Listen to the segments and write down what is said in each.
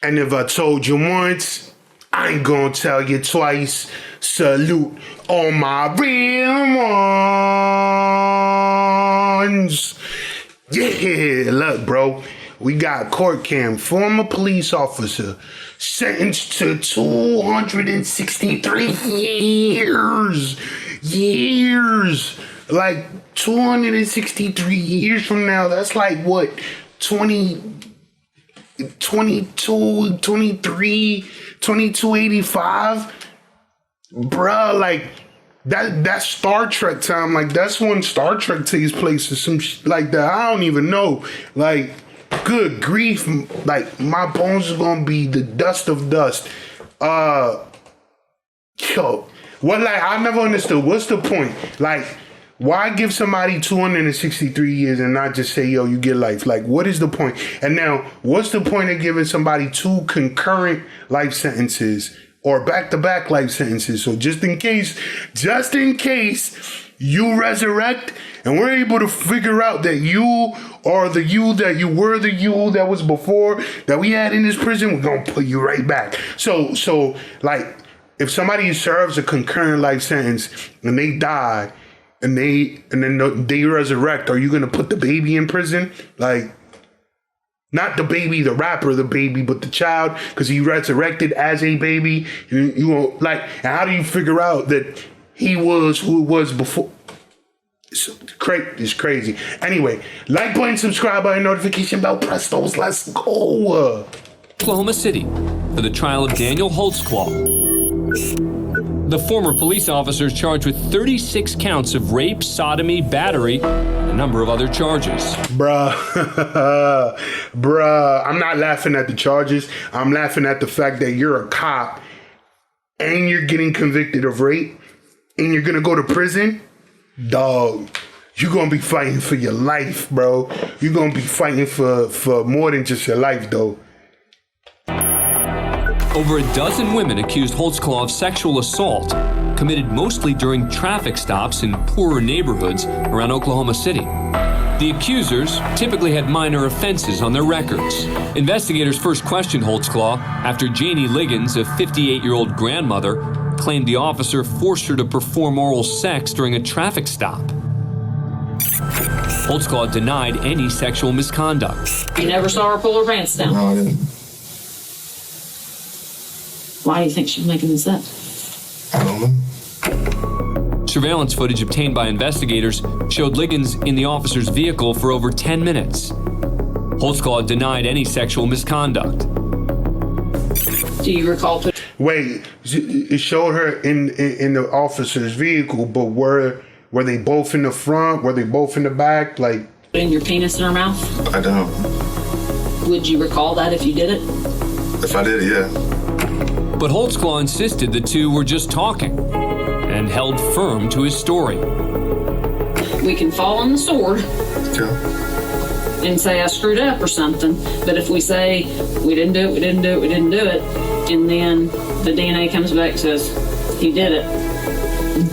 And if I told you once, I ain't gonna tell you twice. Salute all my real ones. Yeah, look, bro. We got court cam, former police officer, sentenced to 263 years. Like 263 years from now, that's like what, 2285? Bruh, like that's Star Trek time. Like that's when Star Trek takes place or some shit like that. I don't even know. Like, good grief, like my bones are gonna be the dust of dust. Yo, what, like, I never understood. What's the point? Like, why give somebody 263 years and not just say, yo, you get life? Like, what is the point? And now, what's the point of giving somebody 2 concurrent life sentences or back-to-back life sentences? So just in case you resurrect and we're able to figure out that you are the you that you were, the you that was before, that we had in this prison, we're gonna put you right back. So like, if somebody serves a concurrent life sentence and they die, and then they resurrect, are you gonna put the baby in prison? Like, not the baby, the rapper, the baby, but the child, because he resurrected as a baby. You won't, like, and how do you figure out that he was who it was before? It's crazy. Anyway, like button, subscribe button, notification bell, press those. Let's go. Oklahoma City for the trial of Daniel Holtzclaw. The former police officer is charged with 36 counts of rape, sodomy, battery, and a number of other charges. Bruh, I'm not laughing at the charges. I'm laughing at the fact that you're a cop and you're getting convicted of rape and you're gonna go to prison. Dog, you're gonna be fighting for your life, bro. You're gonna be fighting for more than just your life, though. Over a dozen women accused Holtzclaw of sexual assault, committed mostly during traffic stops in poorer neighborhoods around Oklahoma City. The accusers typically had minor offenses on their records. Investigators first questioned Holtzclaw after Janie Liggins, a 58-year-old grandmother, claimed the officer forced her to perform oral sex during a traffic stop. Holtzclaw denied any sexual misconduct. You never saw her pull her pants down? No, I didn't. Why do you think she's making this up? I don't know. Surveillance footage obtained by investigators showed Liggins in the officer's vehicle for over 10 minutes. Holtzclaw denied any sexual misconduct. Do you recall? Wait, it showed her in the officer's vehicle, but were they both in the front? Were they both in the back? Like, Putting your penis in her mouth? I don't. Would you recall that if you did it? If I did, yeah. But Holtzclaw insisted the two were just talking and held firm to his story. We can fall on the sword Yeah. and say I screwed up or something, but if we say we didn't do it, and then the DNA comes back and says he did it,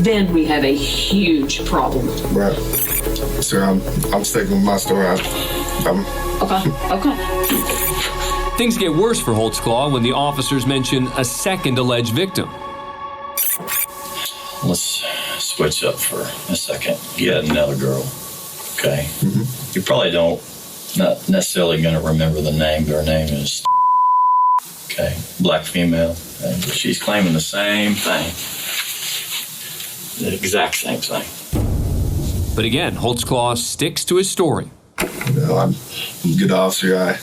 then we have a huge problem. Right. So I'm sticking with my story. Okay. Things get worse for Holtzclaw when the officers mention a second alleged victim. Let's switch up for a second. You had another girl, okay? Mm-hmm. You probably not necessarily going to remember the name, but her name is okay, black female. Okay? She's claiming the same thing, the exact same thing. But again, Holtzclaw sticks to his story. You know, I'm a good officer.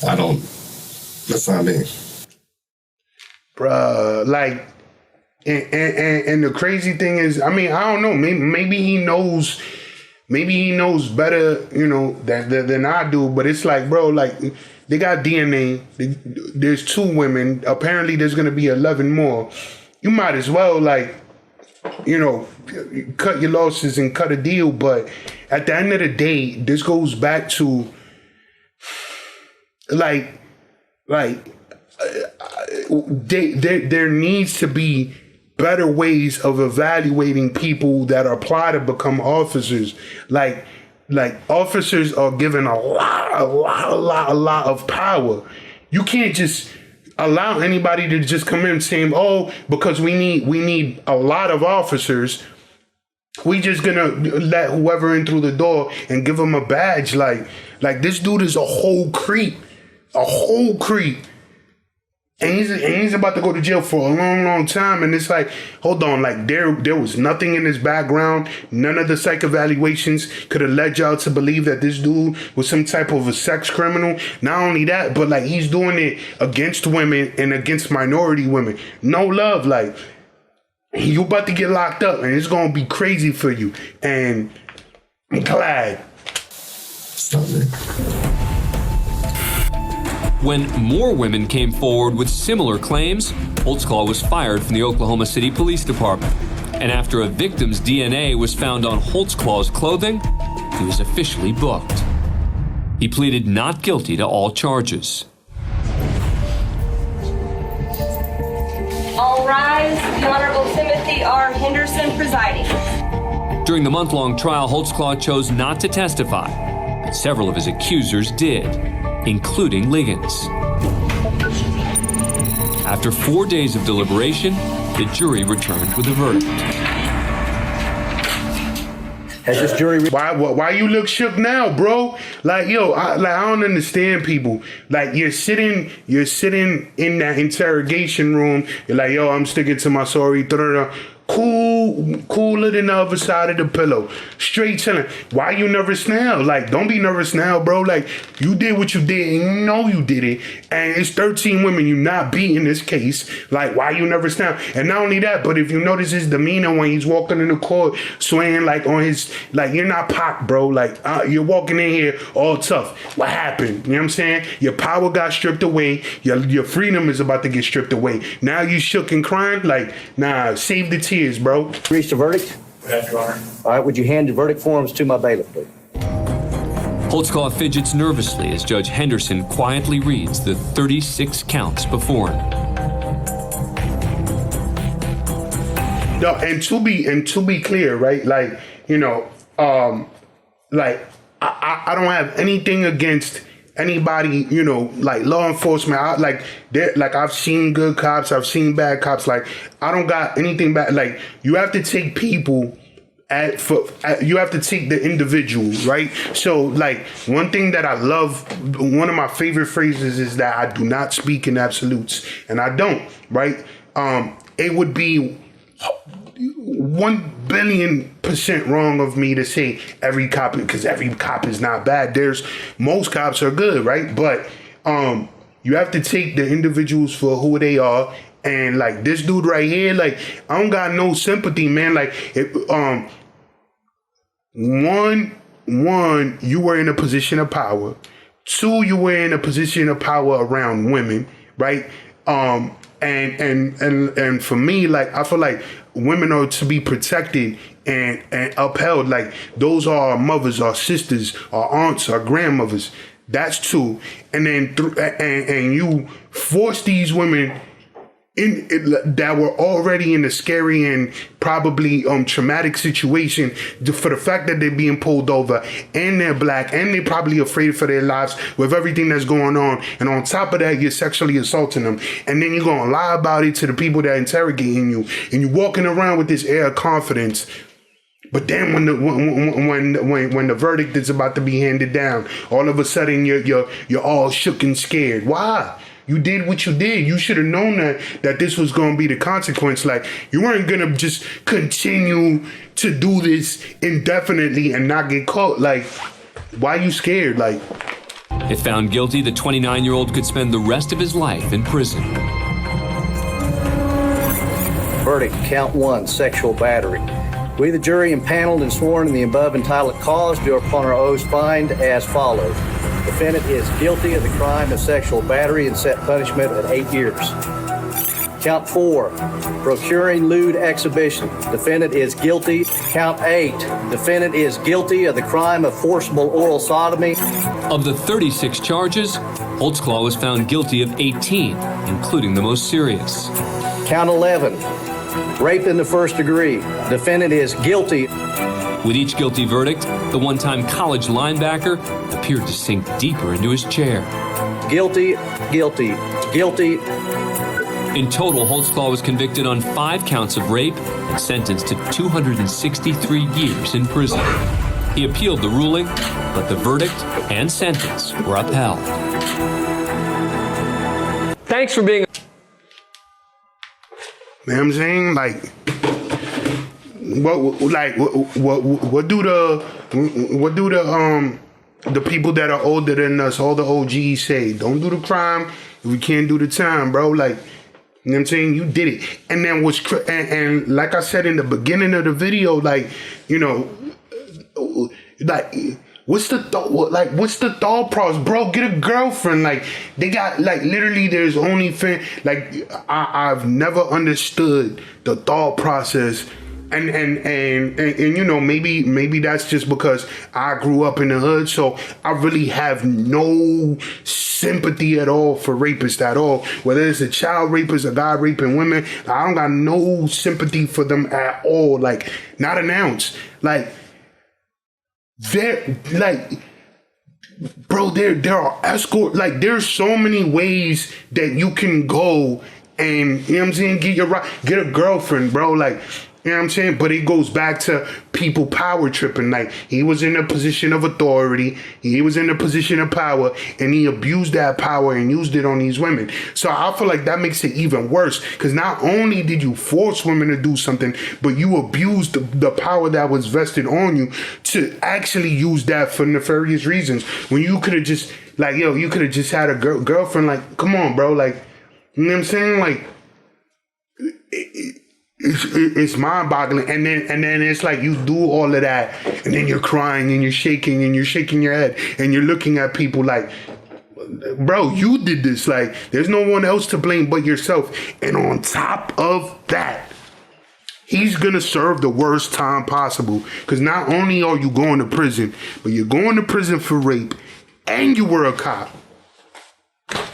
I don't. That's not me. bruh, like, and the crazy thing is, I mean, I don't know, maybe he knows better, you know, than I do, but it's like, bro, like, they got DNA, there's 2 women, apparently there's gonna be 11 more. You might as well, like, you know, cut your losses and cut a deal, but at the end of the day, this goes back to, there needs to be better ways of evaluating people that apply to become officers. Like officers are given a lot of power, You can't just allow anybody to just come in saying, oh, because we need a lot of officers, we just gonna let whoever in through the door and give them a badge. Like this dude is a whole creep. And he's about to go to jail for a long, long time. And it's like, hold on, like there was nothing in his background. None of the psych evaluations could have led y'all to believe that this dude was some type of a sex criminal. Not only that, but like he's doing it against women and against minority women. No love, like you about to get locked up and it's gonna be crazy for you. And I'm glad. Stop it. When more women came forward with similar claims, Holtzclaw was fired from the Oklahoma City Police Department. And after a victim's DNA was found on Holtzclaw's clothing, he was officially booked. He pleaded not guilty to all charges. All rise. The Honorable Timothy R. Henderson presiding. During the month-long trial, Holtzclaw chose not to testify, but several of his accusers did, including Liggins. After 4 days of deliberation, the jury returned with a verdict. Has this jury... Why you look shook now, bro? Like, yo, I don't understand people. Like, you're sitting in that interrogation room. You're like, yo, I'm sticking to my sorry. Cooler than the other side of the pillow. Straight chilling. Why you nervous now? Like, don't be nervous now, bro. Like, you did what you did and you know you did it. And it's 13 women you not beating this case. Like, why you nervous now? And not only that, but if you notice his demeanor when he's walking in the court, swaying like on his, like, you're not Pac, bro. Like, you're walking in here all tough. What happened? You know what I'm saying? Your power got stripped away. Your freedom is about to get stripped away. Now you shook and crying? Like, nah, save the tears, bro. Reached a verdict? Yes, Your Honor. All right, would you hand the verdict forms to my bailiff, please? Holtzclaw fidgets nervously as Judge Henderson quietly reads the 36 counts before him. No, and to be clear, right? Like, you know, like I don't have anything against anybody, you know, like law enforcement. I've seen good cops, I've seen bad cops. Like, I don't got anything bad. Like, you have to take people you have to take the individual, right? So, like, one thing that I love, one of my favorite phrases is that I do not speak in absolutes, and I don't, right? It would be 1,000,000,000% wrong of me to say every cop, because every cop is not bad. Most cops are good, right? But you have to take the individuals for who they are. And like this dude right here, like, I don't got no sympathy, man. Like, one, you were in a position of power. 2, you were in a position of power around women, right? And for me, like, I feel like women are to be protected and upheld. Like, those are our mothers, our sisters, our aunts, our grandmothers. That's 2. And then and you force these women that were already in a scary and probably traumatic situation for the fact that they're being pulled over and they're black and they're probably afraid for their lives with everything that's going on. And on top of that, you're sexually assaulting them. And then you're going to lie about it to the people that are interrogating you. And you're walking around with this air of confidence. But then when the verdict is about to be handed down, all of a sudden you're all shook and scared. Why? You did what you did. You should have known that this was going to be the consequence. Like, you weren't going to just continue to do this indefinitely and not get caught. Like, why are you scared? Like, If found guilty, the 29-year-old could spend the rest of his life in prison. Verdict, count 1, sexual battery. We, the jury, impaneled and sworn in the above entitled cause, do upon our oaths find as follows. Defendant is guilty of the crime of sexual battery and set punishment at 8 years. Count 4, procuring lewd exhibition. Defendant is guilty. Count 8, defendant is guilty of the crime of forcible oral sodomy. Of the 36 charges, Holtzclaw was found guilty of 18, including the most serious. Count 11, rape in the first degree. Defendant is guilty. With each guilty verdict, the one-time college linebacker appeared to sink deeper into his chair. guilty, guilty, guilty. In total, Holtzclaw was convicted on 5 counts of rape and sentenced to 263 years in prison. He appealed the ruling, but the verdict and sentence were upheld. Thanks for being... You know what I'm saying? Like, what do the people that are older than us, all the OGs say? Don't do the crime if we can't do the time, bro. Like, you know what I'm saying? You did it. And then and like I said in the beginning of the video, like, you know, like, what's the thought process, bro? Get a girlfriend. Like, they got, like, literally there's only like, I've never understood the thought process. And you know, maybe that's just because I grew up in the hood, so I really have no sympathy at all for rapists at all. Whether it's a child rapist, a guy raping women, I don't got no sympathy for them at all. Like, not an ounce. Like, they're like, bro, there are escort. Like, there's so many ways that you can go and, you know what I'm saying, get a girlfriend, bro. Like, you know what I'm saying? But it goes back to people power tripping. Like, he was in a position of authority. He was in a position of power, and he abused that power and used it on these women. So I feel like that makes it even worse, because not only did you force women to do something, but you abused the power that was vested on you to actually use that for nefarious reasons. When you could have just, like, yo, you could have just had a girlfriend. Like, come on, bro. Like, you know what I'm saying? Like, it's mind-boggling, and then it's like you do all of that, and then you're crying and you're shaking your head, and you're looking at people like, bro, you did this. Like, there's no one else to blame but yourself. And on top of that, he's gonna serve the worst time possible, because not only are you going to prison, but you're going to prison for rape, and you were a cop.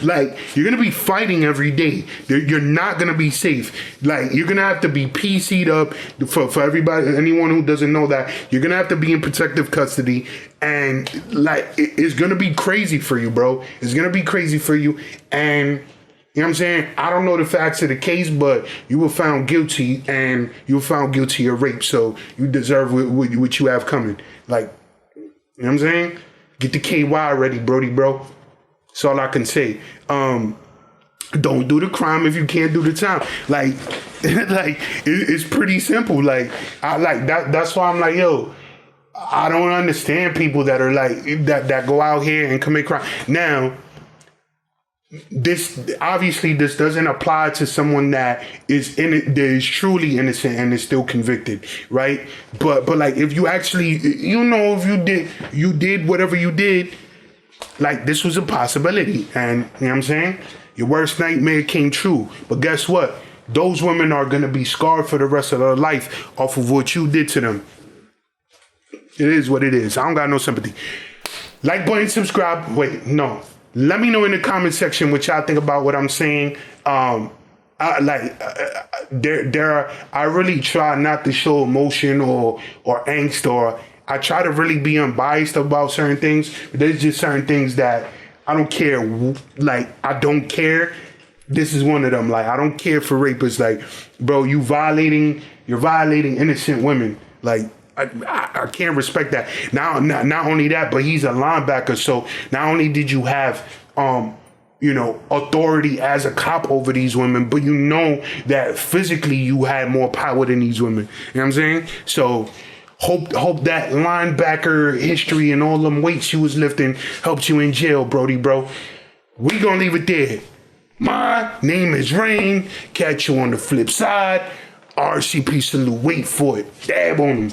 Like, you're gonna be fighting every day. You're not gonna be safe. Like, you're gonna have to be PC'd up. For everybody, anyone who doesn't know that, you're gonna have to be in protective custody, and like, it's gonna be crazy for you, bro. It's gonna be crazy for you. And you know what I'm saying? I don't know the facts of the case, but you were found guilty, and you were found guilty of rape, so you deserve what you have coming. Like, you know what I'm saying? Get the KY ready, Brody, bro. That's all I can say. Don't do the crime if you can't do the time. Like, it's pretty simple. Like, I like that. That's why I'm like, yo, I don't understand people that are like that go out here and commit crime. Now, this doesn't apply to someone that is truly innocent and is still convicted, right? But like, if you actually, you know, if you did whatever you did. Like, this was a possibility, and you know what I'm saying? Your worst nightmare came true. But guess what? Those women are going to be scarred for the rest of their life off of what you did to them. It is what it is. I don't got no sympathy. Like button, subscribe. Wait, no. Let me know in the comment section what y'all think about what I'm saying. I really try not to show emotion or angst, or I try to really be unbiased about certain things, but there's just certain things that I don't care. Like, I don't care. This is one of them. Like, I don't care for rapists. Like, bro, you're violating innocent women. Like, I can't respect that. Not only that, but he's a linebacker. So not only did you have, you know, authority as a cop over these women, but you know that physically you had more power than these women. You know what I'm saying? So hope that linebacker history and all them weights you was lifting helped you in jail, Brody, bro. We gonna leave it there. My name is Rain. Catch you on the flip side. RCP salute. Wait for it. Dab on him.